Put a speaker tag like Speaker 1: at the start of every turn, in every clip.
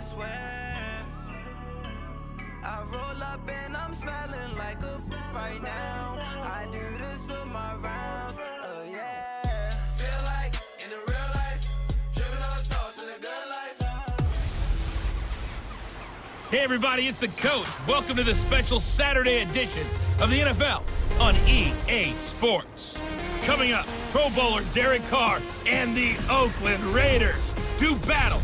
Speaker 1: swear. I roll up and I'm smelling like a right now. I do this for my rounds, oh yeah. Feel like in the real life, dripping on sauce in a good life.
Speaker 2: Hey everybody, it's the coach. Welcome to the special Saturday edition of the NFL on EA Sports. Coming up, Pro Bowler Derek Carr and the Oakland Raiders do battle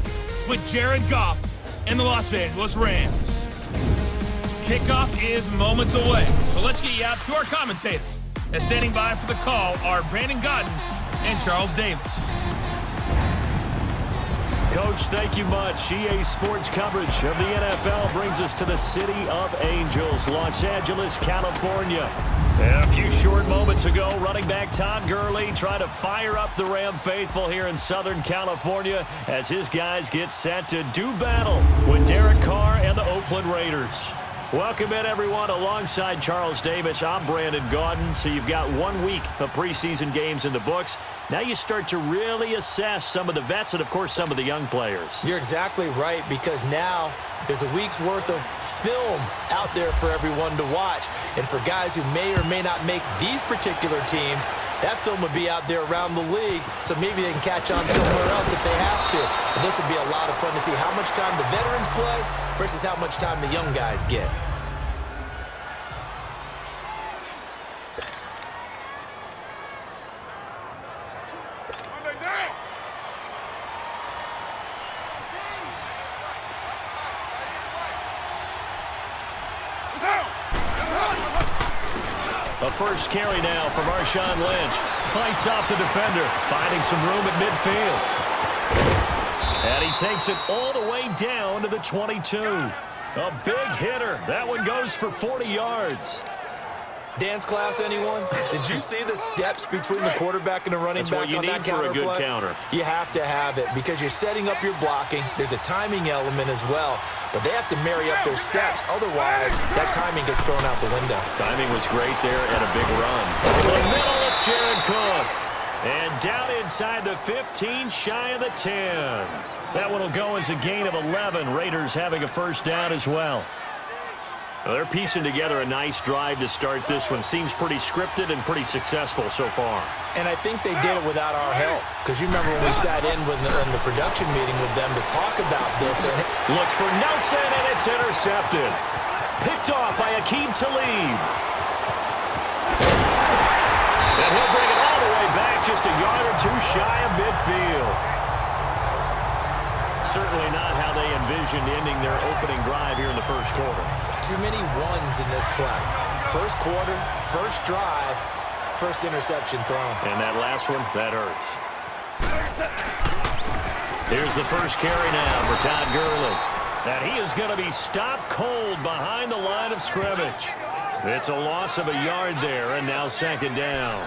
Speaker 2: with Jared Goff and the Los Angeles Rams. Kickoff is moments away, so let's get you out to our commentators. As standing by for the call are Brandon Godden and Charles Davis.
Speaker 3: Coach, thank you much. EA Sports coverage of the NFL brings us to the City of Angels, Los Angeles, California. And a few short moments ago, running back Todd Gurley trying to fire up the Ram faithful here in Southern California as his guys get set to do battle with Derek Carr and the Oakland Raiders. Welcome in, everyone. Alongside Charles Davis, I'm Brandon Gaudin. So you've got 1 week of preseason games in the books. Now you start to really assess some of the vets and, of course, some of the young players.
Speaker 4: You're exactly right, because now there's a week's worth of film out there for everyone to watch. And for guys who may or may not make these particular teams, that film would be out there around the league, so maybe they can catch on somewhere else if they have to. And this would be a lot of fun to see how much time the veterans play versus how much time the young guys get.
Speaker 3: The first carry now from Marshawn Lynch. Fights off the defender, finding some room at midfield. And he takes it all the way down to the 22. A big hitter. That one goes for 40 yards.
Speaker 4: Dance class, anyone? Did you see the steps between the quarterback and the running back on that counter play?
Speaker 3: That's what you need for a good counter.
Speaker 4: You have to have it because you're setting up your blocking. There's a timing element as well, but they have to marry up their steps. Otherwise, that timing gets thrown out the window.
Speaker 3: Timing was great there and a big run. In the middle, it's Jared Cook. And down inside the 15, shy of the 10. That one will go as a gain of 11. Raiders having a first down as well. Well, they're piecing together a nice drive to start this one. Seems pretty scripted and pretty successful so far.
Speaker 4: And I think they did it without our help. Because you remember when we sat in the production meeting with them to talk about this. And
Speaker 3: looks for Nelson, and it's intercepted. Picked off by Aqib Talib. And he'll bring it all the way back, just a yard or two shy of midfield. Certainly not how they envisioned ending their opening drive here in the first quarter.
Speaker 4: Too many ones in this play. First quarter, first drive, first interception thrown.
Speaker 3: And that last one, that hurts. Here's the first carry now for Todd Gurley. And he is going to be stopped cold behind the line of scrimmage. It's a loss of a yard there, and now second down.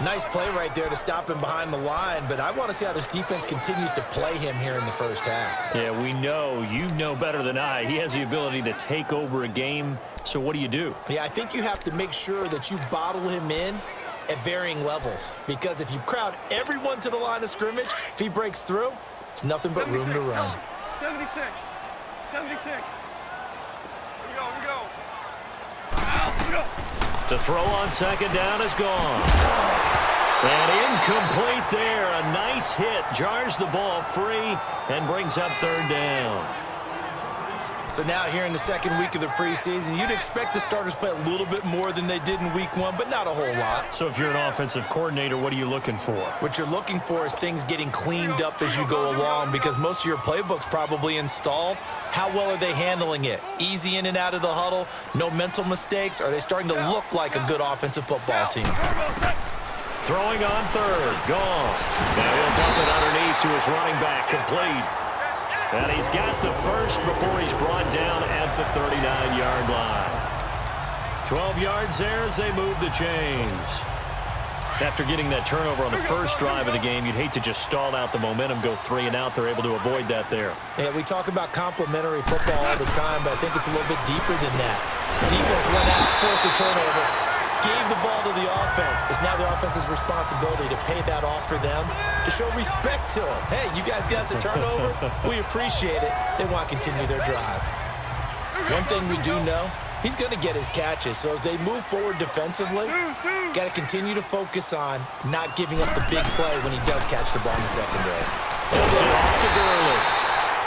Speaker 4: Nice play right there to stop him behind the line, but I want to see how this defense continues to play him here in the first half.
Speaker 3: Yeah, we know. You know better than I. He has the ability to take over a game, so what do you do?
Speaker 4: Yeah, I think you have to make sure that you bottle him in at varying levels, because if you crowd everyone to the line of scrimmage, if he breaks through, there's nothing but room to run.
Speaker 5: 76. Here we go.
Speaker 3: To throw on second down is gone. And incomplete there. A nice hit. Jars the ball free and brings up third down.
Speaker 4: So now here in the second week of the preseason, you'd expect the starters to play a little bit more than they did in week one, but not a whole lot.
Speaker 3: So if you're an offensive coordinator, what are you looking for?
Speaker 4: What you're looking for is things getting cleaned up as you go along, because most of your playbook's probably installed. How well are they handling it? Easy in and out of the huddle, no mental mistakes? Are they starting to look like a good offensive football team?
Speaker 3: Throwing on third, gone. Now he'll dump it underneath to his running back, complete. And he's got the first before he's brought down at the 39-yard line. 12 yards there as they move the chains. After getting that turnover on the first drive of the game, you'd hate to just stall out the momentum, go 3 and out. They're able to avoid that there.
Speaker 4: Yeah, we talk about complementary football all the time, but I think it's a little bit deeper than that. Defense went out, forced a turnover. gave the ball to the offense. It's now the offense's responsibility to pay that off for them, to show respect to them. Hey, you guys got a turnover? We appreciate it. They want to continue their drive. One thing we do know, he's going to get his catches. So as they move forward defensively, got to continue to focus on not giving up the big play when he does catch the ball in the secondary.
Speaker 3: Flips it off to Gurley.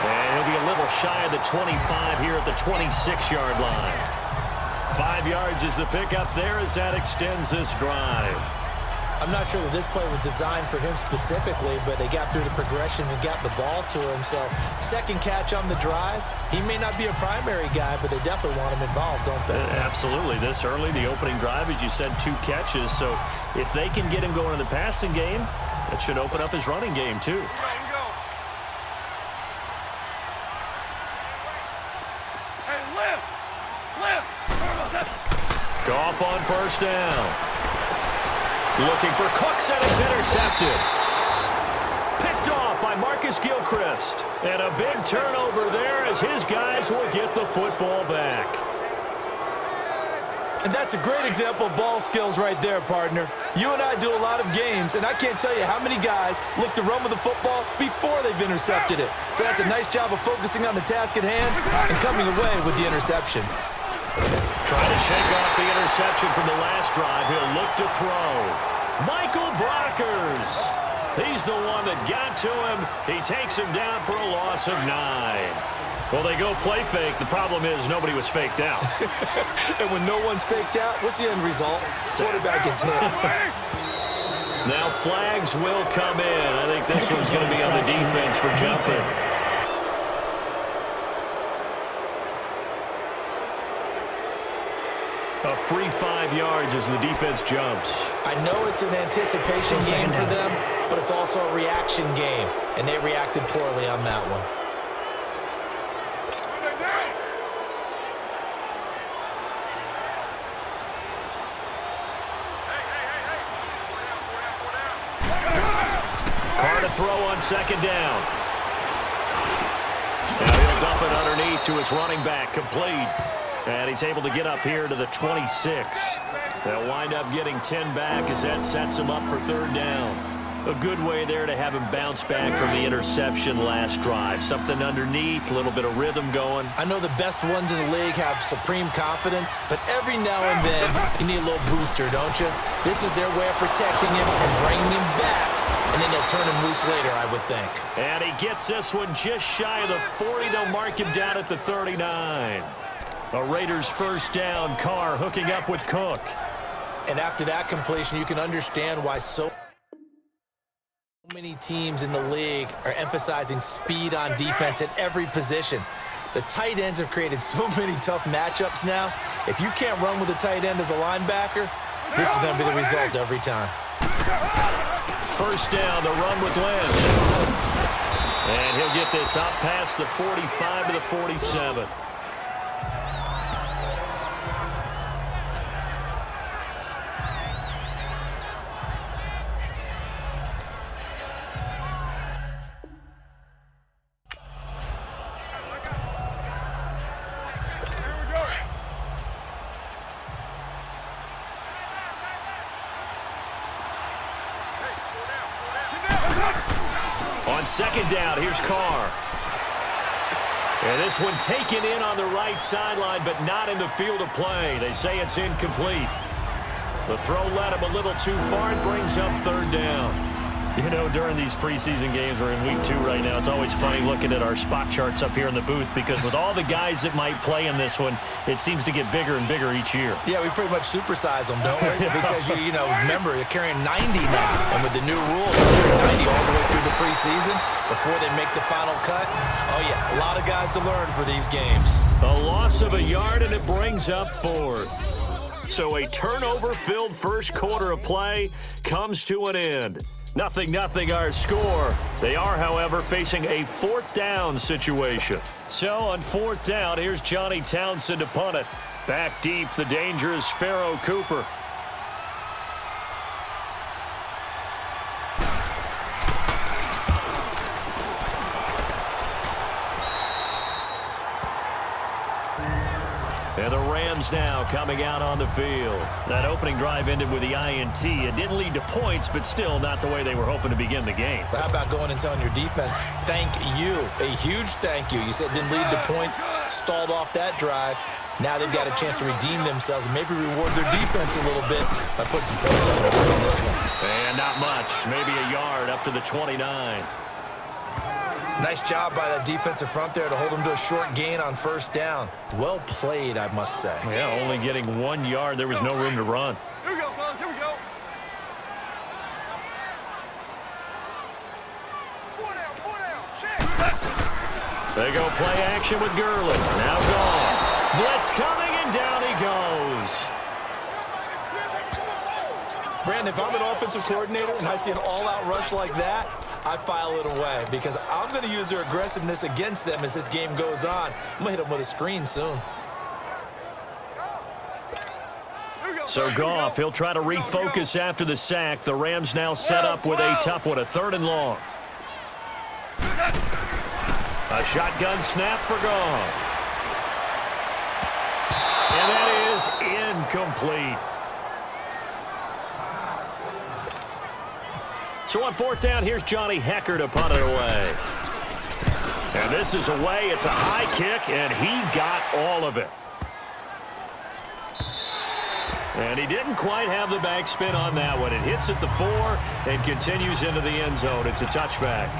Speaker 3: And he'll be a little shy of the 25 here at the 26-yard line. 5 yards is the pickup there as that extends this drive.
Speaker 4: I'm not sure that this play was designed for him specifically, but they got through the progressions and got the ball to him. So second catch on the drive. He may not be a primary guy, but they definitely want him involved, don't they?
Speaker 3: Absolutely. This early, the opening drive, as you said, 2 catches. So if they can get him going in the passing game, that should open up his running game too. Goff on first down. Looking for Cooks, and it's intercepted. Picked off by Marcus Gilchrist. And a big turnover there as his guys will get the football back.
Speaker 4: And that's a great example of ball skills right there, partner. You and I do a lot of games, and I can't tell you how many guys look to run with the football before they've intercepted it. So that's a nice job of focusing on the task at hand and coming away with the interception.
Speaker 3: Trying to shake off the interception from the last drive. He'll look to throw. Michael Brockers. He's the one that got to him. He takes him down for a loss of 9. Well, they go play fake. The problem is nobody was faked out.
Speaker 4: And when no one's faked out, what's the end result? Quarterback gets hit.
Speaker 3: Now flags will come in. I think this one's going to be on the defense for jumping. A free 5 yards as the defense jumps.
Speaker 4: I know it's an anticipation game for them, but it's also a reaction game, and they reacted poorly on that one.
Speaker 3: Carr to throw on second down. Now he'll dump it underneath to his running back, complete. And he's able to get up here to the 26. They'll wind up getting 10 back as that sets him up for third down. A good way there to have him bounce back from the interception last drive. Something underneath, a little bit of rhythm going.
Speaker 4: I know the best ones in the league have supreme confidence, but every now and then you need a little booster, don't you? This is their way of protecting him and bringing him back, and then they'll turn him loose later, I would think.
Speaker 3: And he gets this one just shy of the 40. They'll mark him down at the 39. A Raiders first down. Carr hooking up with Cook.
Speaker 4: And after that completion, you can understand why so many teams in the league are emphasizing speed on defense at every position. The tight ends have created so many tough matchups now. If you can't run with a tight end as a linebacker, this is going to be the result every time.
Speaker 3: First down, the run with Lynch. And he'll get this out past the 45 to the 47. On second down, here's Carr. And this one taken in on the right sideline, but not in the field of play. They say it's incomplete. The throw led him a little too far and brings up third down. You know, during these preseason games, we're in week 2 right now, it's always funny looking at our spot charts up here in the booth because with all the guys that might play in this one, it seems to get bigger and bigger each year.
Speaker 4: Yeah, we pretty much supersize them, don't we? Because, you know, remember, you're carrying 90 now. And with the new rules, you're carrying 90 all the way through the preseason before they make the final cut. Oh, yeah, a lot of guys to learn for these games.
Speaker 3: A loss of a yard, and it brings up fourth. So a turnover-filled first quarter of play comes to an end. 0-0 our score. They are, however, facing a fourth down situation. So on fourth down, here's Johnny Townsend to punt it. Back deep, the dangerous Pharaoh Cooper. And the Rams now coming out on the field. That opening drive ended with the INT. It didn't lead to points, but still not the way they were hoping to begin the game.
Speaker 4: But how about going and telling your defense, thank you, a huge thank you. You said it didn't lead to points, stalled off that drive. Now they've got a chance to redeem themselves and maybe reward their defense a little bit by putting some points on the board on this one.
Speaker 3: And not much, maybe a yard up to the 29.
Speaker 4: Nice job by that defensive front there to hold them to a short gain on first down. Well played, I must say.
Speaker 3: Yeah, only getting 1 yard. There was no room to run.
Speaker 5: Here we go, fellas. Here we go. Four down. Check.
Speaker 3: They go play action with Gurley. Now gone. Blitz coming, and down he goes.
Speaker 4: Brandon, if I'm an offensive coordinator and I see an all-out rush like that, I file it away because I'm going to use their aggressiveness against them as this game goes on. I'm going to hit them with a screen soon.
Speaker 3: So Goff, he'll try to refocus after the sack. The Rams now set up with a tough one, a 3rd and long. A shotgun snap for Goff. And that is incomplete. So on 4th down, here's Johnny Hecker to punt it away. And this is away. It's a high kick, and he got all of it. And he didn't quite have the backspin on that one. It hits at the 4 and continues into the end zone. It's a touchback.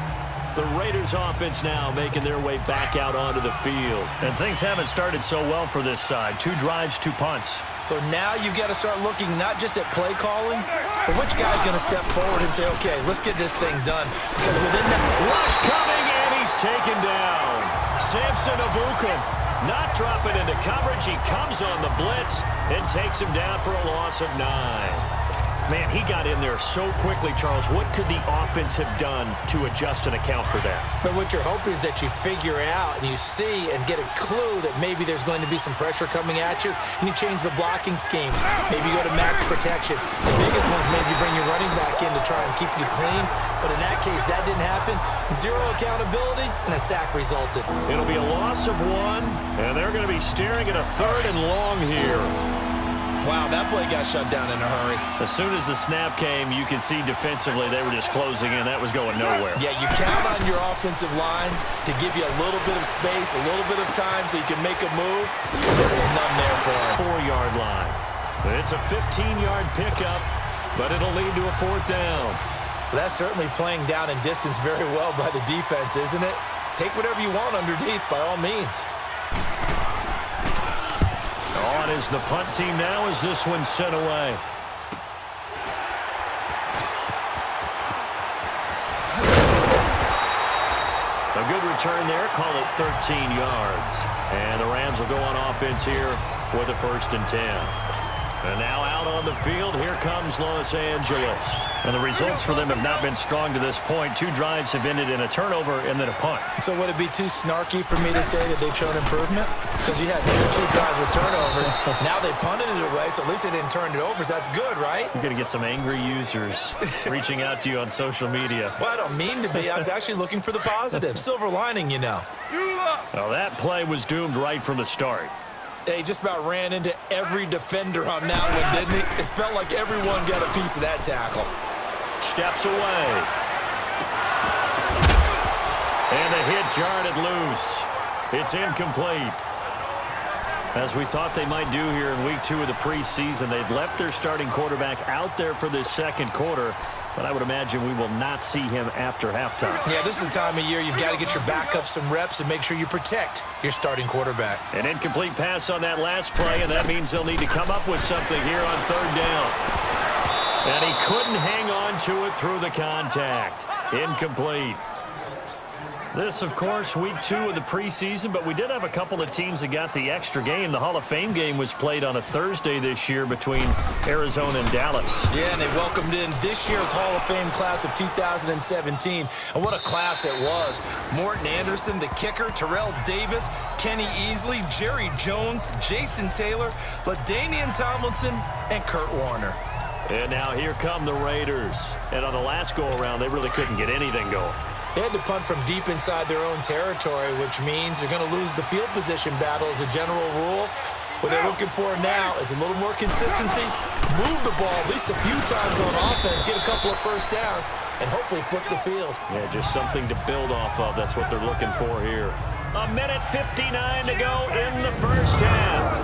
Speaker 3: The Raiders offense now making their way back out onto the field. And things haven't started so well for this side. 2 drives, 2 punts.
Speaker 4: So now you've got to start looking not just at play calling, but which guy's going to step forward and say, okay, let's get this thing done. Because within that
Speaker 3: rush coming, and he's taken down. Samson Abukum not dropping into coverage. He comes on the blitz and takes him down for a loss of 9. Man, he got in there so quickly, Charles. What could the offense have done to adjust and account for that?
Speaker 4: But what you're hoping is that you figure out and you see and get a clue that maybe there's going to be some pressure coming at you, and you change the blocking schemes. Maybe you go to max protection. The biggest one's maybe bring your running back in to try and keep you clean. But in that case, that didn't happen. 0 accountability, and a sack resulted.
Speaker 3: It'll be a loss of 1, and they're going to be staring at a 3rd and long here.
Speaker 4: Wow, that play got shut down in a hurry.
Speaker 3: As soon as the snap came, you could see defensively they were just closing in. That was going nowhere.
Speaker 4: Yeah, you count on your offensive line to give you a little bit of space, a little bit of time so you can make a move. There was none there for him.
Speaker 3: 4-yard line. It's a 15-yard pickup, but it'll lead to a 4th down.
Speaker 4: Well, that's certainly playing down in distance very well by the defense, isn't it? Take whatever you want underneath by all means.
Speaker 3: On is the punt team now as this one's sent away. A good return there, call it 13 yards. And the Rams will go on offense here with a 1st and 10. And now out on the field, here comes Los Angeles. And the results for them have not been strong to this point. 2 drives have ended in a turnover and then a punt.
Speaker 4: So would it be too snarky for me to say that they've shown improvement? Because you had two drives with turnovers. Now they punted it away, so at least they didn't turn it over. So that's good, right?
Speaker 3: You're going to get some angry users reaching out to you on social media.
Speaker 4: Well, I don't mean to be. I was actually looking for the positive. Silver lining, you know.
Speaker 3: Well, that play was doomed right from the start.
Speaker 4: They just about ran into every defender on that one, didn't he? It felt like everyone got a piece of that tackle.
Speaker 3: Steps away. And the hit jarred it loose. It's incomplete. As we thought they might do here in week 2 of the preseason, they've left their starting quarterback out there for this 2nd quarter. But I would imagine we will not see him after halftime.
Speaker 4: Yeah, this is the time of year you've got to get your backup some reps and make sure you protect your starting quarterback.
Speaker 3: An incomplete pass on that last play, and that means they'll need to come up with something here on 3rd down. And he couldn't hang on to it through the contact. Incomplete. This, of course, week 2 of the preseason, but we did have a couple of teams that got the extra game. The Hall of Fame game was played on a Thursday this year between Arizona and Dallas.
Speaker 4: Yeah, and they welcomed in this year's Hall of Fame class of 2017. And what a class it was. Morton Anderson, the kicker, Terrell Davis, Kenny Easley, Jerry Jones, Jason Taylor, LaDainian Tomlinson, and Kurt Warner.
Speaker 3: And now here come the Raiders. And on the last go-around, they really couldn't get anything going.
Speaker 4: They had to punt from deep inside their own territory, which means they're going to lose the field position battle as a general rule. What they're looking for now is a little more consistency, move the ball at least a few times on offense, get a couple of first downs, and hopefully flip the field.
Speaker 3: Yeah, just something to build off of. That's what they're looking for here. 1:59 to go in the first half.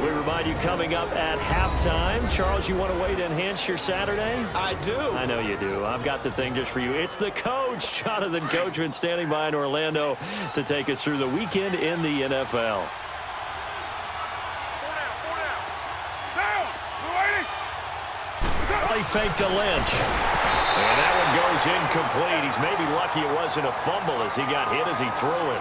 Speaker 3: We remind you coming up at halftime. Charles, you want a way to enhance your Saturday?
Speaker 4: I do.
Speaker 3: I know you do. I've got the thing just for you. It's the coach, Jonathan Coachman, standing by in Orlando to take us through the weekend in the NFL. He faked a Lynch. And that one goes incomplete. He's maybe lucky it wasn't a fumble as he got hit as he threw it.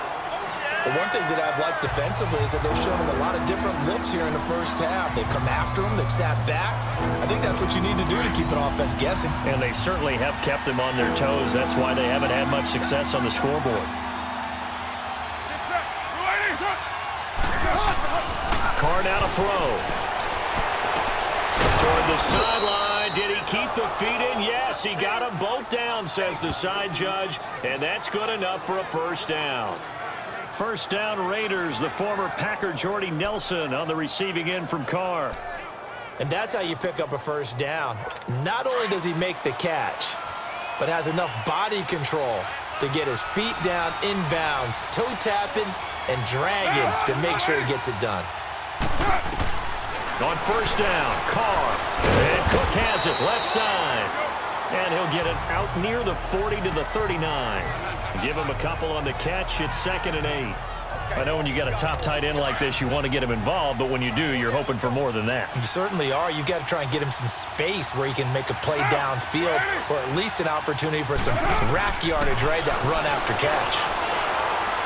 Speaker 4: Well, one thing that I've liked defensively is that they've shown him a lot of different looks here in the first half. They've come after him. They've sat back. I think that's what you need to do to keep an offense guessing.
Speaker 3: And they certainly have kept them on their toes. That's why they haven't had much success on the scoreboard. Carr now to throw. Toward the sideline. Did he keep the feet in? Yes, he got them both down, says the side judge. And that's good enough for a first down. First down Raiders, the former Packer Jordy Nelson on the receiving end from Carr.
Speaker 4: And that's how you pick up a first down. Not only does he make the catch, but has enough body control to get his feet down inbounds, toe tapping and dragging to make sure he gets it done.
Speaker 3: On first down, Carr. And Cook has it, left side. And he'll get it out near the 40 to the 39. Give him a couple on the catch. It's 2nd and 8. I know when you got a top tight end like this, you want to get him involved, but when you do, you're hoping for more than that.
Speaker 4: You certainly are. You've got to try and get him some space where he can make a play downfield, or at least an opportunity for some rack yardage, right? That run after catch.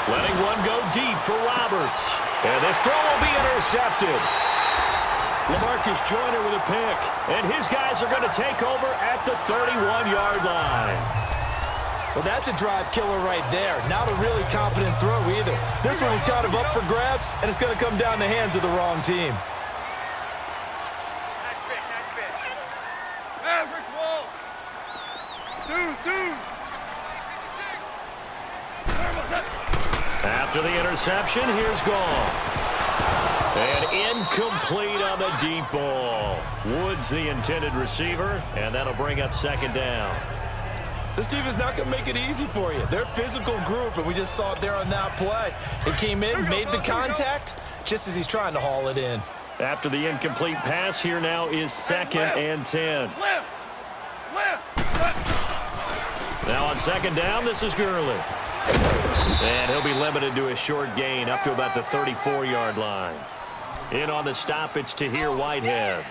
Speaker 3: Letting one go deep for Roberts. And this throw will be intercepted. LaMarcus Joyner with a pick. And his guys are going to take over at the 31-yard line.
Speaker 4: Well, that's a drive killer right there. Not a really confident throw either. This one was kind of up for grabs, and it's going to come down the hands of the wrong team.
Speaker 5: Nice pick, nice pick. Maverick wall. Dude.
Speaker 3: After the interception, here's Goff. And incomplete on the deep ball. Woods the intended receiver, and that'll bring up 2nd down.
Speaker 4: This team is not going to make it easy for you. They're a physical group, and we just saw it there on that play. It came in, made the contact, just as he's trying to haul it in.
Speaker 3: After the incomplete pass, here now is 2nd and 10. Now on 2nd down, this is Gurley. And he'll be limited to a short gain up to about the 34-yard line. In on the stop, it's Tahir Whitehead.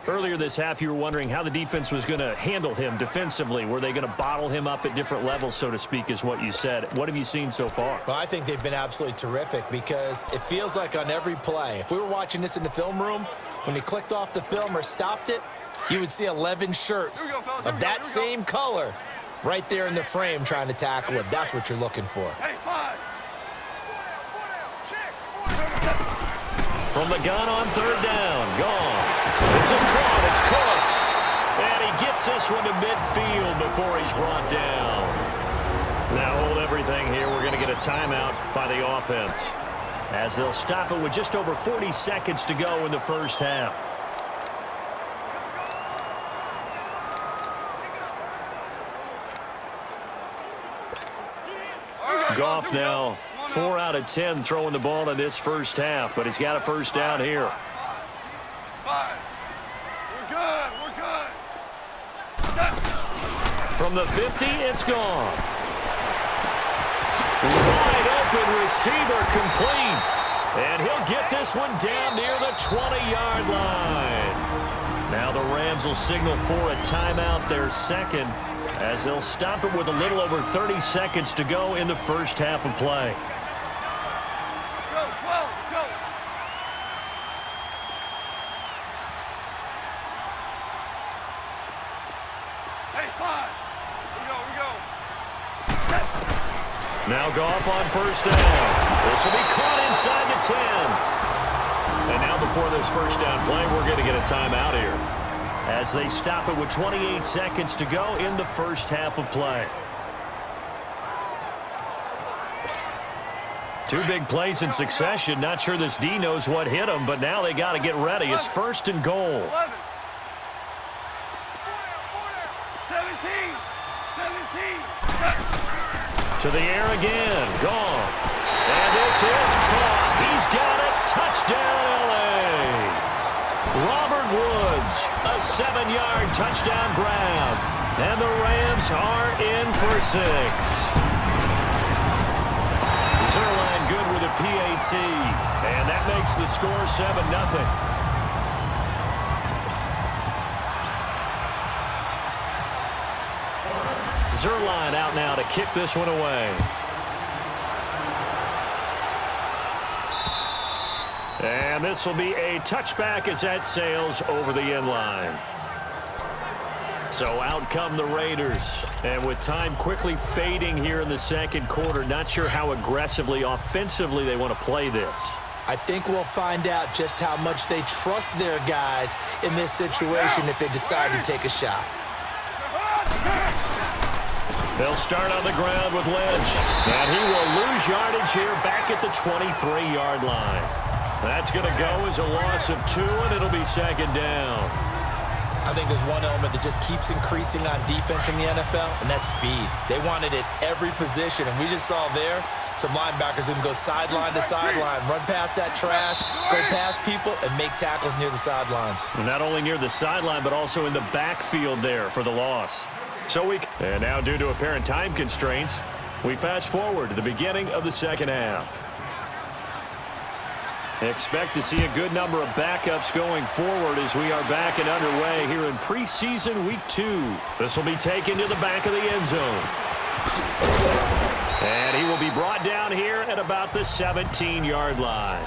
Speaker 3: Earlier this half, you were wondering how the defense was going to handle him defensively. Were they going to bottle him up at different levels, so to speak, is what you said. What have you seen so far?
Speaker 4: Well, I think they've been absolutely terrific because it feels like on every play, if we were watching this in the film room, when you clicked off the film or stopped it, you would see 11 shirts of that same color right there in the frame trying to tackle it. That's what you're looking for.
Speaker 5: Hey, 5.
Speaker 3: From the gun on 3rd down, Goff. This is caught, it's Cooks. And he gets this one to midfield before he's brought down. Now hold everything here. We're going to get a timeout by the offense, as they'll stop it with just over 40 seconds to go in the first half. Goff now 4 out of 10 throwing the ball in this first half, but he's got a first down here.
Speaker 5: 5. We're good.
Speaker 3: From the 50, it's Goff. Wide open receiver complete. And he'll get this one down near the 20-yard line. Now the Rams will signal for a timeout, their 2nd, as they'll stop it with a little over 30 seconds to go in the first half of play.
Speaker 5: Let's go. Hey, 5. We go.
Speaker 3: Now Goff on first down. This will be caught inside the 10. And now before this first down play, we're going to get a timeout here, as they stop it with 28 seconds to go in the first half of play. Two big plays in succession. Not sure this D knows what hit him, but now they got to get ready. It's 1st and goal.
Speaker 5: 11. 17. 17.
Speaker 3: To the air again. Gone. And this is caught. He's got it. Touchdown, L.A. Robert Woods, a 7-yard touchdown grab. And the Rams are in for 6. Zerline good with a PAT. And that makes the score 7-0. Zerline out now to kick this one away. And this will be a touchback as that sails over the end line. So out come the Raiders. And with time quickly fading here in the second quarter, not sure how aggressively, offensively they want to play this.
Speaker 4: I think we'll find out just how much they trust their guys in this situation if they decide to take a shot.
Speaker 3: They'll start on the ground with Lynch. And he will lose yardage here back at the 23-yard line. That's going to go as a loss of 2, and it'll be 2nd down.
Speaker 4: I think there's one element that just keeps increasing on defense in the NFL, and that's speed. They want it at every position, and we just saw there some linebackers who can go sideline to sideline, run past that trash, go past people, and make tackles near the sidelines.
Speaker 3: Not only near the sideline, but also in the backfield there for the loss. And now due to apparent time constraints, we fast forward to the beginning of the second half. Expect to see a good number of backups going forward as we are back and underway here in preseason week 2. This will be taken to the back of the end zone. And he will be brought down here at about the 17-yard line.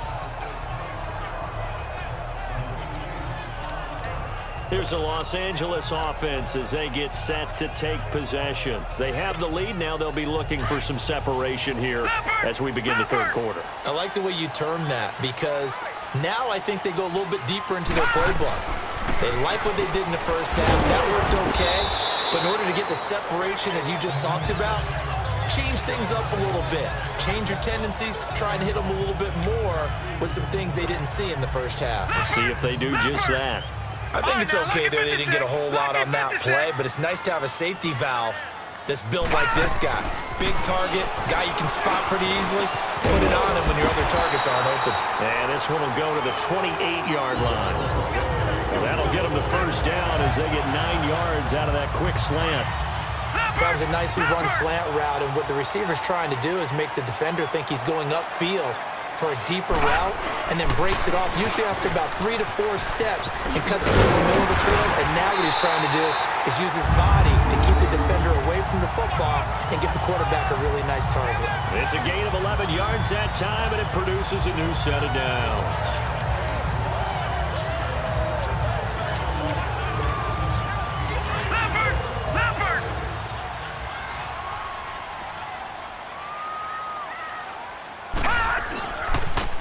Speaker 3: Here's the Los Angeles offense as they get set to take possession. They have the lead. Now they'll be looking for some separation here as we begin the third quarter.
Speaker 4: I like the way you term that because now I think they go a little bit deeper into their playbook. They like what they did in the first half. That worked okay. But in order to get the separation that you just talked about, change things up a little bit. Change your tendencies. Try and hit them a little bit more with some things they didn't see in the first half.
Speaker 3: See if they do just that.
Speaker 4: I think it's okay there. They didn't get a whole lot on that play, but it's nice to have a safety valve that's built like this guy. Big target, guy you can spot pretty easily. Put it on him when your other targets aren't open.
Speaker 3: And this one will go to the 28-yard line. That'll get them the first down as they get 9 yards out of that quick slant.
Speaker 4: That was a nicely run slant route, and what the receiver's trying to do is make the defender think he's going upfield for a deeper route, and then breaks it off, usually after about 3 to 4 steps, and cuts it towards the middle of the field. And now what he's trying to do is use his body to keep the defender away from the football and get the quarterback a really nice target.
Speaker 3: It's a gain of 11 yards that time, and it produces a new set of downs.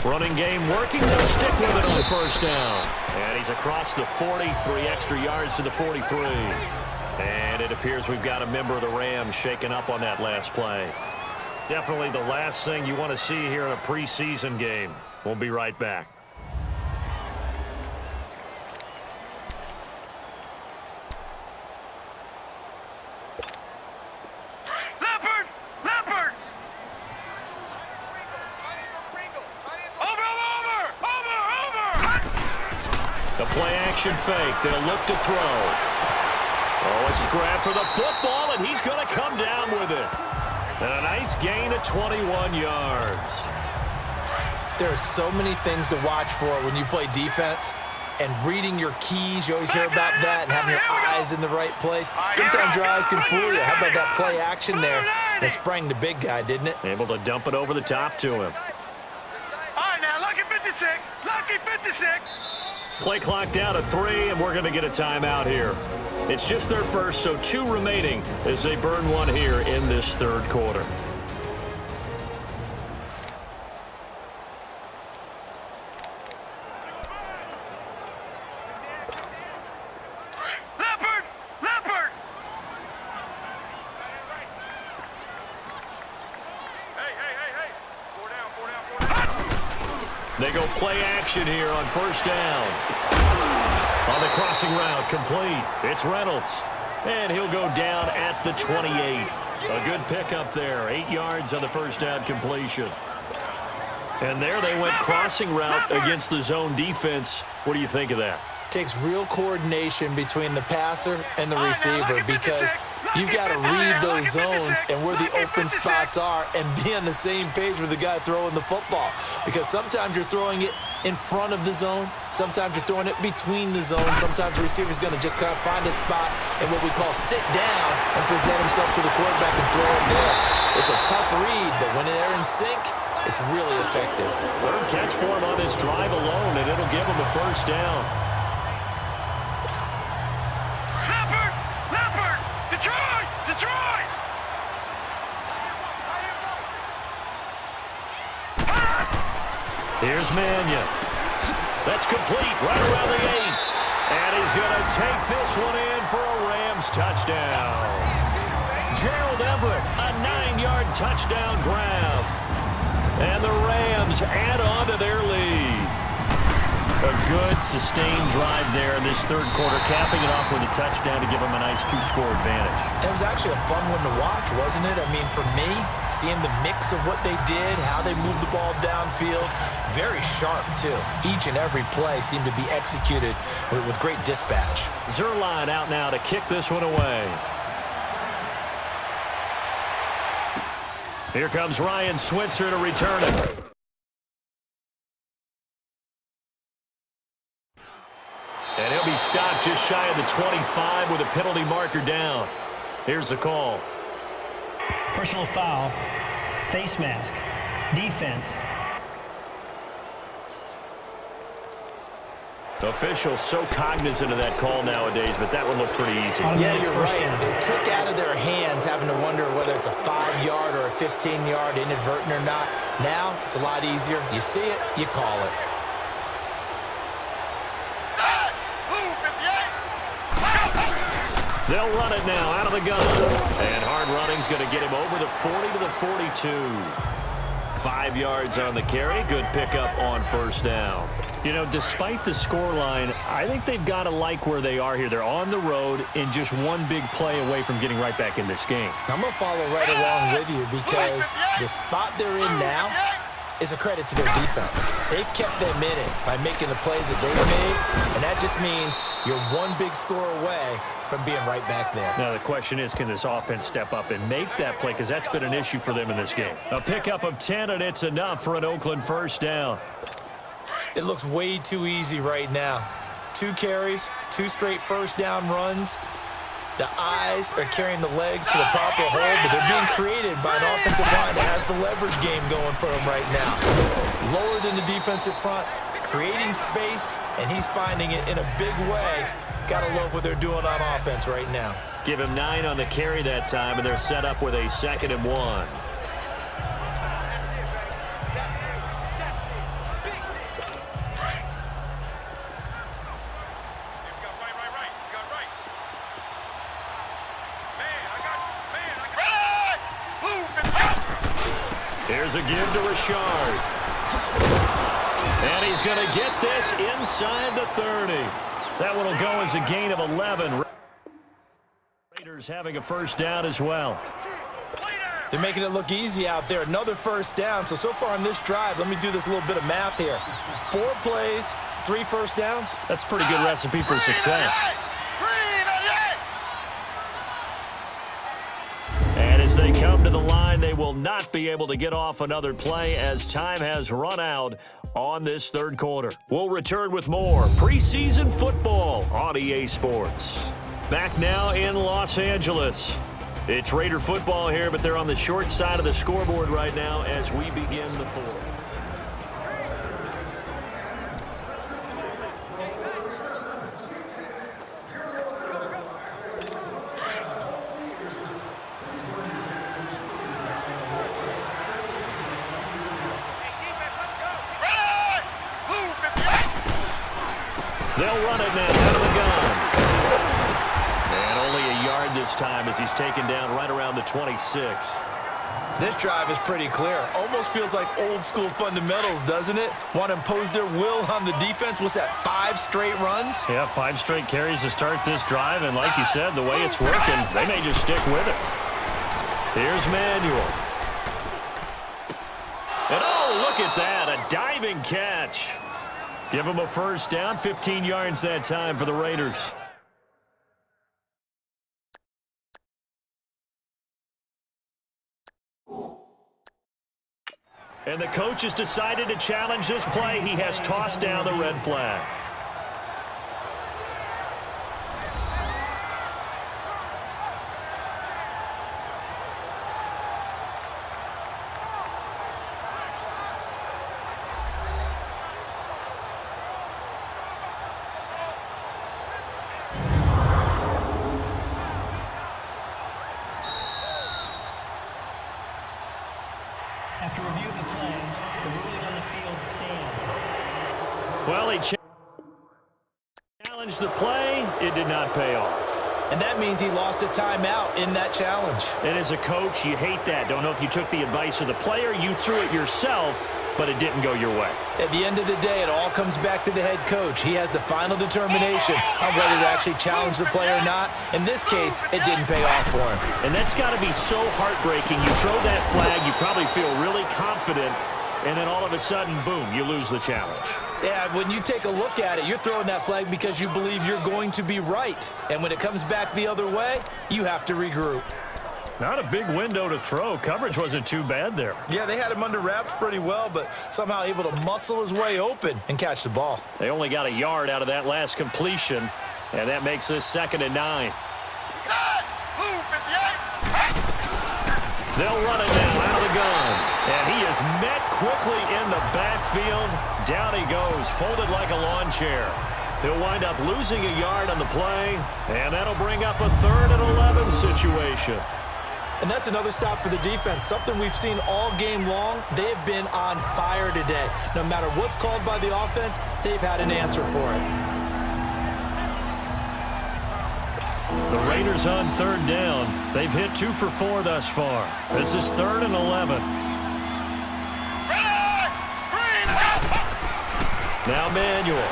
Speaker 3: Running game working. They'll stick with it on first down. And he's across the 40, 3 extra yards to the 43. And it appears we've got a member of the Rams shaken up on that last play. Definitely the last thing you want to see here in a preseason game. We'll be right back. Play-action fake. They'll look to throw. Oh, a scrap for the football, and he's going to come down with it. And a nice gain of 21 yards.
Speaker 4: There are so many things to watch for when you play defense. And reading your keys, you always hear about that, and having your eyes in the right place. Sometimes your eyes can fool you. How about that play action there? They sprang the big guy, didn't it?
Speaker 3: Able to dump it over the top to him.
Speaker 5: All right, now, lucky 56. Lucky 56.
Speaker 3: Play clock down to 3, and we're going to get a timeout here. It's just their first, so 2 remaining as they burn one here in this third quarter.
Speaker 5: Hey. 4 down.
Speaker 3: They go play action here on first down. On the crossing route, complete. It's Reynolds. And he'll go down at the 28. A good pickup there. 8 yards on the first down completion. And there they went crossing route against the zone defense. What do you think of that?
Speaker 4: Takes real coordination between the passer and the receiver because you've got to read those zones and where the open spots are and be on the same page with the guy throwing the football. Because sometimes you're throwing it in front of the zone. Sometimes you're throwing it between the zones. Sometimes the receiver's going to just kind of find a spot and what we call sit down and present himself to the quarterback and throw it there. It's a tough read, but when they're in sync, it's really effective.
Speaker 3: Third catch for him on this drive alone, and it'll give him a first down.
Speaker 5: Detroit!
Speaker 3: Here's Mannion. That's complete right around the 8. And he's going to take this one in for a Rams touchdown. Gerald Everett, a 9-yard touchdown grab. And the Rams add on to their lead. A good, sustained drive there in this third quarter, capping it off with a touchdown to give them a nice 2-score advantage.
Speaker 4: It was actually a fun one to watch, wasn't it? I mean, for me, seeing the mix of what they did, how they moved the ball downfield, very sharp, too. Each and every play seemed to be executed with great dispatch.
Speaker 3: Zerline out now to kick this one away. Here comes Ryan Switzer to return it. And he'll be stopped just shy of the 25 with a penalty marker down. Here's the call.
Speaker 6: Personal foul, face mask, defense.
Speaker 3: Officials so cognizant of that call nowadays, but that one looked pretty easy.
Speaker 4: Yeah, you're right. They took out of their hands having to wonder whether it's a 5-yard or a 15-yard inadvertent or not. Now, it's a lot easier. You see it, you call it.
Speaker 3: They'll run it now out of the gun. And hard running's going to get him over the 40 to the 42. 5 yards on the carry. Good pickup on first down. You know, despite the scoreline, I think they've got to like where they are here. They're on the road and just one big play away from getting right back in this game.
Speaker 4: I'm going to follow right along with you because the spot they're in now is a credit to their defense. They've kept them in it by making the plays that they've made, and that just means you're one big score away from being right back there.
Speaker 3: Now the question is, can this offense step up and make that play? Because that's been an issue for them in this game. A pickup of 10, and it's enough for an Oakland first down.
Speaker 4: It looks way too easy right now. 2 carries, 2 straight first down runs. The eyes are carrying the legs to the proper hole, but they're being created by an offensive line that has the leverage game going for them right now. Lower than the defensive front, creating space, and he's finding it in a big way. Gotta love what they're doing on offense right now.
Speaker 3: Give him 9 on the carry that time, and they're set up with a 2nd and 1. Here's a give to Richard. And he's going to get this inside the 30. That one will go as a gain of 11. Raiders having a first down as well.
Speaker 4: They're making it look easy out there. Another first down. So far on this drive, let me do this little bit of math here. 4 plays, 3 first downs.
Speaker 3: That's a pretty good recipe for success. And as they come to the line, they will not be able to get off another play as time has run out on this third quarter. We'll return with more preseason football on EA Sports. Back now in Los Angeles. It's Raider football here, but they're on the short side of the scoreboard right now as we begin the fourth. They'll run it now out of the gun. And only a yard this time as he's taken down right around the 26.
Speaker 4: This drive is pretty clear. Almost feels like old school fundamentals, doesn't it? Want to impose their will on the defense. What's that, 5 straight runs?
Speaker 3: Yeah, 5 straight carries to start this drive, and like you said, the way it's working, they may just stick with it. Here's Manuel. And oh, look at that, a diving catch. Give them a first down, 15 yards that time for the Raiders. And the coach has decided to challenge this play. He has tossed down the red flag.
Speaker 6: After review of the play, the ruling on the field stands.
Speaker 3: Well, he challenged the play. It did not pay off.
Speaker 4: And that means he lost a timeout in that challenge.
Speaker 3: And as a coach, you hate that. Don't know if you took the advice of the player. You threw it yourself, but it didn't go your way.
Speaker 4: At the end of the day, it all comes back to the head coach. He has the final determination on whether to actually challenge the play or not. In this case, it didn't pay off for him.
Speaker 3: And that's got to be so heartbreaking. You throw that flag, you probably feel really confident, and then all of a sudden, boom, you lose the challenge.
Speaker 4: Yeah, when you take a look at it, you're throwing that flag because you believe you're going to be right. And when it comes back the other way, you have to regroup.
Speaker 3: Not a big window to throw. Coverage wasn't too bad there.
Speaker 4: Yeah, they had him under wraps pretty well, but somehow able to muscle his way open and catch the ball.
Speaker 3: They only got a yard out of that last completion, and that makes this 2nd and 9. They'll run it now out of the gun. And he is met quickly in the backfield. Down he goes, folded like a lawn chair. He'll wind up losing a yard on the play, and that'll bring up a 3rd and 11 situation.
Speaker 4: And that's another stop for the defense, something we've seen all game long. They have been on fire today. No matter what's called by the offense, they've had an answer for it.
Speaker 3: The Raiders on 3rd down. They've hit 2 for 4 thus far. This is 3rd and 11. Now Manuel.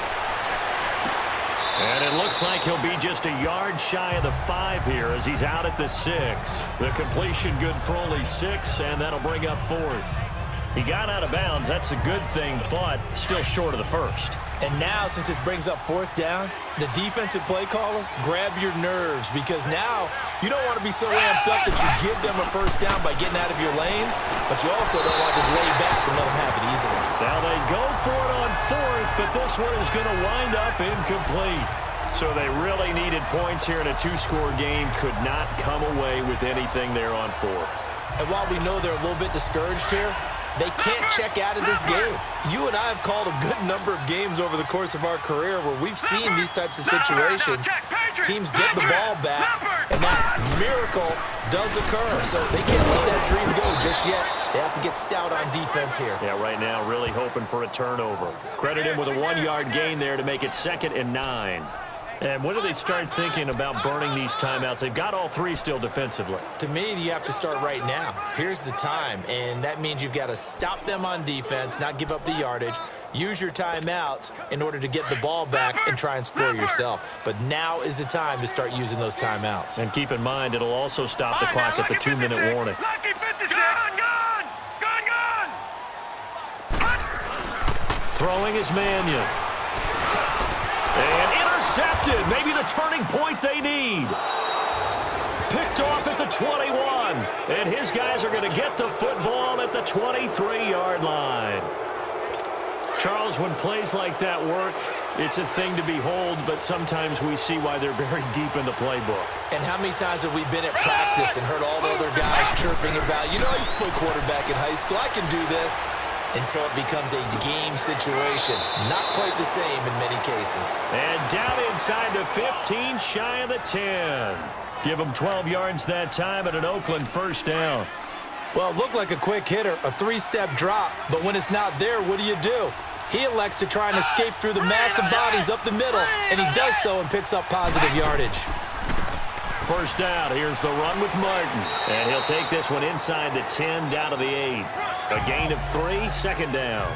Speaker 3: And it looks like he'll be just a yard shy of the 5 here as he's out at the 6. The completion good for only 6, and that'll bring up 4th. He got out of bounds. That's a good thing, but still short of the 1st.
Speaker 4: And now, since this brings up 4th down, the defensive play caller, grab your nerves, because now you don't want to be so amped up that you give them a first down by getting out of your lanes, but you also don't want to just lay back and let them have it easily.
Speaker 3: Now they go for it on 4th, but this one is going to wind up incomplete. So they really needed points here in a 2-score game. Could not come away with anything there on 4th.
Speaker 4: And while we know they're a little bit discouraged here, they can't check out of this game. You and I have called a good number of games over the course of our career where we've seen these types of situations. Teams get the ball back, and that miracle does occur. So they can't let that dream go just yet. They have to get stout on defense here.
Speaker 3: Yeah, right now really hoping for a turnover. Credit him with a 1-yard gain there to make it 2nd and 9. And when do they start thinking about burning these timeouts? They've got all 3 still defensively.
Speaker 4: To me, you have to start right now. Here's the time, and that means you've got to stop them on defense, not give up the yardage, use your timeouts in order to get the ball back and try and score yourself. But now is the time to start using those timeouts.
Speaker 3: And keep in mind, it'll also stop the clock at the 2-minute warning.
Speaker 5: Lucky 56. Gone.
Speaker 3: Throwing is Mannion. And intercepted. Maybe the turning point they need. Picked off at the 21. And his guys are going to get the football at the 23-yard line. Charles, when plays like that work, it's a thing to behold, but sometimes we see why they're very deep in the playbook.
Speaker 4: And how many times have we been at practice and heard all the other guys chirping about, you know, I used to play quarterback in high school, I can do this, until it becomes a game situation. Not quite the same in many cases.
Speaker 3: And down inside the 15, shy of the 10. Give them 12 yards that time at an Oakland first down.
Speaker 4: Well, it looked like a quick hitter, a 3-step drop, but when it's not there, what do? He elects to try and escape through the massive bodies up the middle, and he does so and picks up positive yardage.
Speaker 3: first down. Here's the run with Martin. And he'll take this one inside the 10 down to the 8. A gain of 3, 2nd down.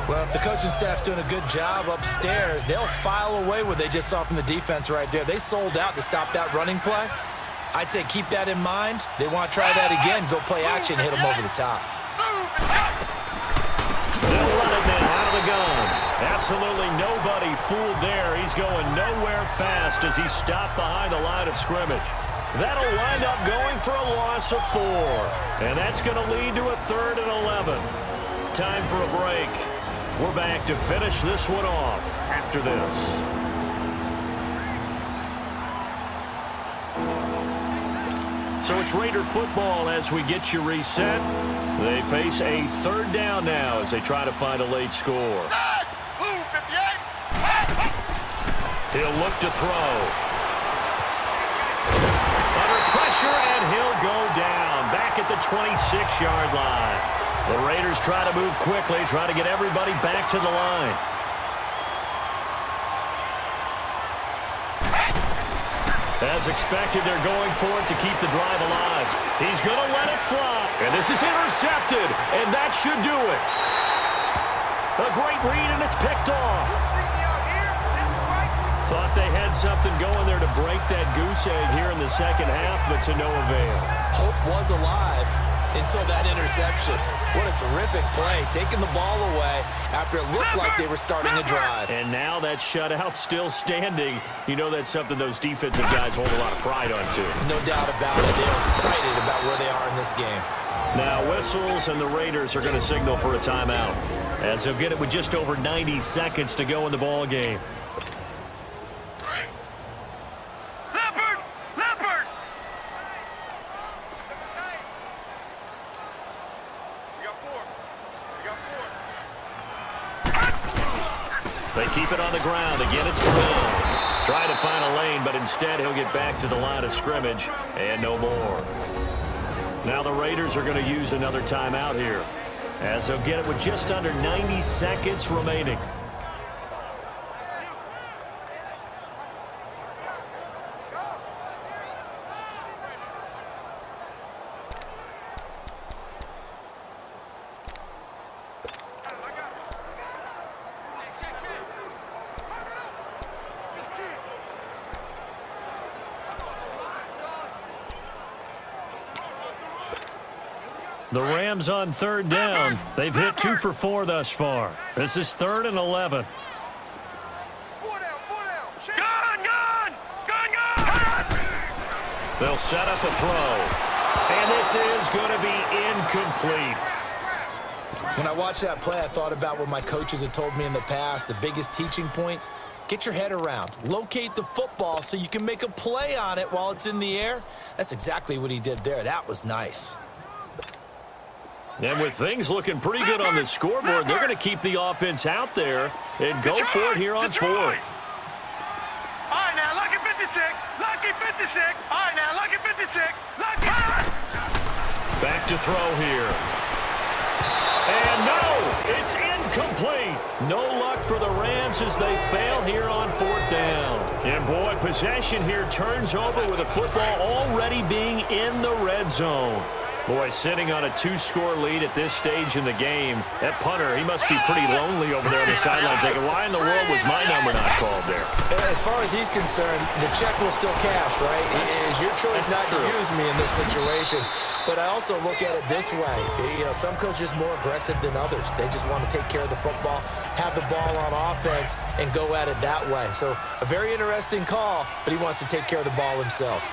Speaker 4: Well, if the coaching staff's doing a good job upstairs, they'll file away what they just saw from the defense right there. They sold out to stop that running play. I'd say keep that in mind. They want to try that again, go play action, hit them over the top.
Speaker 3: They'll run it now out of the gun. Absolutely nobody fooled there. He's going nowhere fast as he's stopped behind the line of scrimmage. That'll wind up going for a loss of 4. And that's going to lead to a 3rd and 11. Time for a break. We're back to finish this one off after this. So it's Raider football as we get you reset. They face a 3rd down now as they try to find a late score. He'll look to throw. Under pressure, and he'll go down. Back at the 26-yard line. The Raiders try to move quickly, try to get everybody back to the line. As expected, they're going for it to keep the drive alive. He's going to let it fly. And this is intercepted, and that should do it. A great read, and it's picked off. Thought they had something going there to break that goose egg here in the second half, but to no avail.
Speaker 4: Hope was alive until that interception. What a terrific play, taking the ball away after it looked like they were starting a drive.
Speaker 3: And now that shutout still standing. You know that's something those defensive guys hold a lot of pride on, too.
Speaker 4: No doubt about it. They're excited about where they are in this game.
Speaker 3: Now whistles, and the Raiders are going to signal for a timeout, as they'll get it with just over 90 seconds to go in the ball game. They keep it on the ground. Again, it's Brown. Trying to find a lane, but instead he'll get back to the line of scrimmage and no more. Now the Raiders are going to use another timeout here, as they'll get it with just under 90 seconds remaining. The Rams on 3rd down. They've hit 2 for 4 thus far. This is 3rd and 11. They'll set up a throw. And this is going to be incomplete.
Speaker 4: When I watched that play, I thought about what my coaches had told me in the past. The biggest teaching point, get your head around. Locate the football so you can make a play on it while it's in the air. That's exactly what he did there. That was nice.
Speaker 3: And with things looking pretty good on the scoreboard, they're going to keep the offense out there and go for it here on 4th.
Speaker 5: All right, now, lucky 56. Lucky 56. All right, now, lucky 56. Lucky.
Speaker 3: Back to throw here. And no, it's incomplete. No luck for the Rams as they fail here on 4th down. And boy, possession here turns over with the football already being in the red zone. Boy, sitting on a 2-score lead at this stage in the game, that punter, he must be pretty lonely over there on the sideline thinking, why in the world was my number not called there?
Speaker 4: As far as he's concerned, the check will still cash, right? It is your choice not to use me in this situation. But I also look at it this way. You know, some coaches are more aggressive than others. They just want to take care of the football, have the ball on offense, and go at it that way. So a very interesting call, but he wants to take care of the ball himself.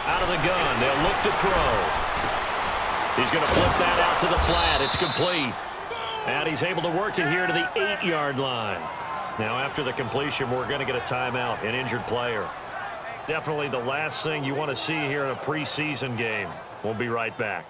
Speaker 3: Out of the gun, they'll look to throw. He's going to flip that out to the flat. It's complete. And he's able to work it here to the 8-yard line. Now, after the completion, we're going to get a timeout, an injured player. Definitely the last thing you want to see here in a preseason game. We'll be right back.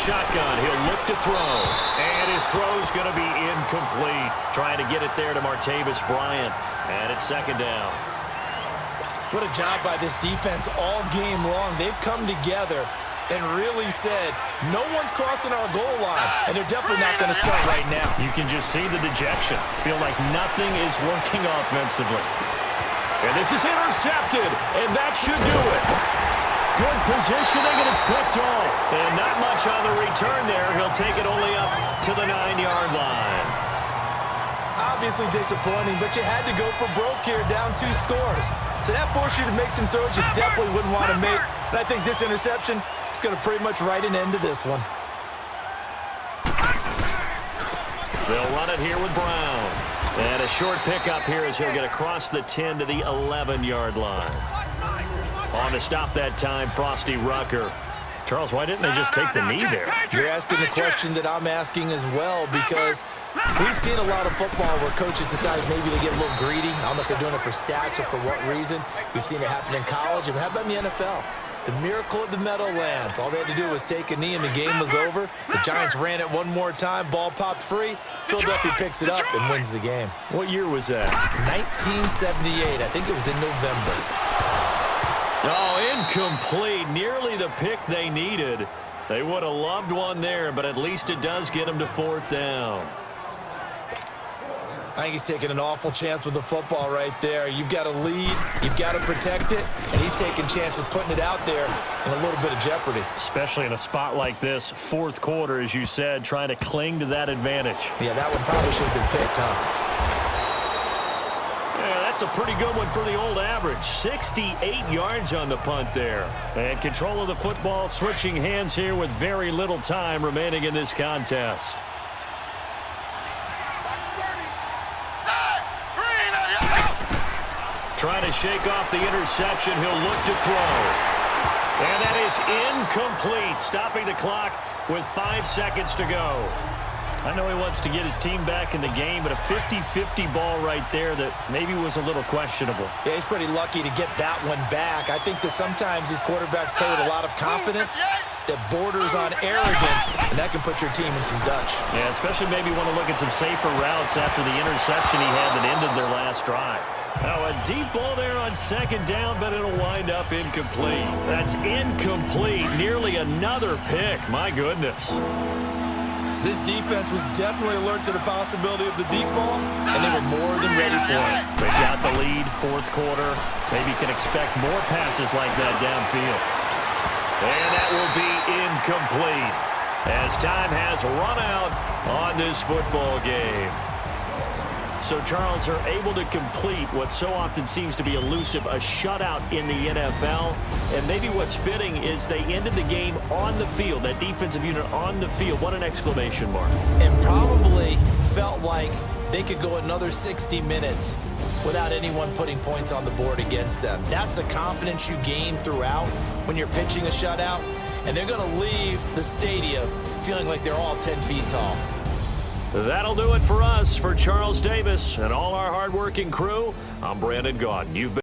Speaker 3: shotgun. He'll look to throw. And his throw's going to be incomplete. Trying to get it there to Martavis Bryant. And it's second down.
Speaker 4: What a job by this defense all game long. They've come together and really said, no one's crossing our goal line. And they're definitely not going to start right now.
Speaker 3: You can just see the dejection. Feel like nothing is working offensively. And this is intercepted. And that should do it. Good positioning, and it's picked off. And not much on the return there. He'll take it only up to the 9-yard line.
Speaker 4: Obviously disappointing, but you had to go for broke here, down 2 scores. So that forced you to make some throws you definitely wouldn't want to make. And I think this interception is going to pretty much write an end to this one.
Speaker 3: They'll run it here with Brown. And a short pickup here as he'll get across the 10 to the 11-yard line. On to stop that time, Frosty Rucker. Charles, why didn't they just take the knee there?
Speaker 4: You're asking the question that I'm asking as well, because we've seen a lot of football where coaches decide maybe they get a little greedy. I don't know if they're doing it for stats or for what reason. We've seen it happen in college, and how about in the NFL? The miracle at the Meadowlands. All they had to do was take a knee, and the game was over. The Giants ran it one more time. Ball popped free. Philadelphia picks it up and wins the game.
Speaker 3: What year was that?
Speaker 4: 1978. I think it was in November.
Speaker 3: Oh, incomplete. Nearly the pick they needed. They would have loved one there, but at least it does get them to 4th down.
Speaker 4: I think he's taking an awful chance with the football right there. You've got to lead. You've got to protect it. And he's taking chances putting it out there in a little bit of jeopardy.
Speaker 3: Especially in a spot like this, 4th quarter, as you said, trying to cling to that advantage.
Speaker 4: Yeah, that one probably should have been picked, huh?
Speaker 3: That's a pretty good one for the old average. 68 yards on the punt there. And control of the football, switching hands here with very little time remaining in this contest. Trying to shake off the interception. He'll look to throw. And that is incomplete. Stopping the clock with 5 seconds to go. I know he wants to get his team back in the game, but a 50-50 ball right there that maybe was a little questionable.
Speaker 4: Yeah, he's pretty lucky to get that one back. I think that sometimes these quarterbacks play with a lot of confidence that borders on arrogance, and that can put your team in some Dutch.
Speaker 3: Yeah, especially maybe want to look at some safer routes after the interception he had that ended their last drive. Now a deep ball there on 2nd down, but it'll wind up incomplete. That's incomplete. Nearly another pick. My goodness.
Speaker 4: This defense was definitely alert to the possibility of the deep ball, and they were more than ready for it.
Speaker 3: They got the lead, 4th quarter. Maybe you can expect more passes like that downfield. And that will be incomplete as time has run out on this football game. So Charles are able to complete what so often seems to be elusive, a shutout in the NFL. And maybe what's fitting is they ended the game on the field, that defensive unit on the field. What an exclamation mark.
Speaker 4: And probably felt like they could go another 60 minutes without anyone putting points on the board against them. That's the confidence you gain throughout when you're pitching a shutout. And they're going to leave the stadium feeling like they're all 10 feet tall.
Speaker 3: That'll do it for us. For Charles Davis and all our hardworking crew, I'm Brandon Gaudin. You've been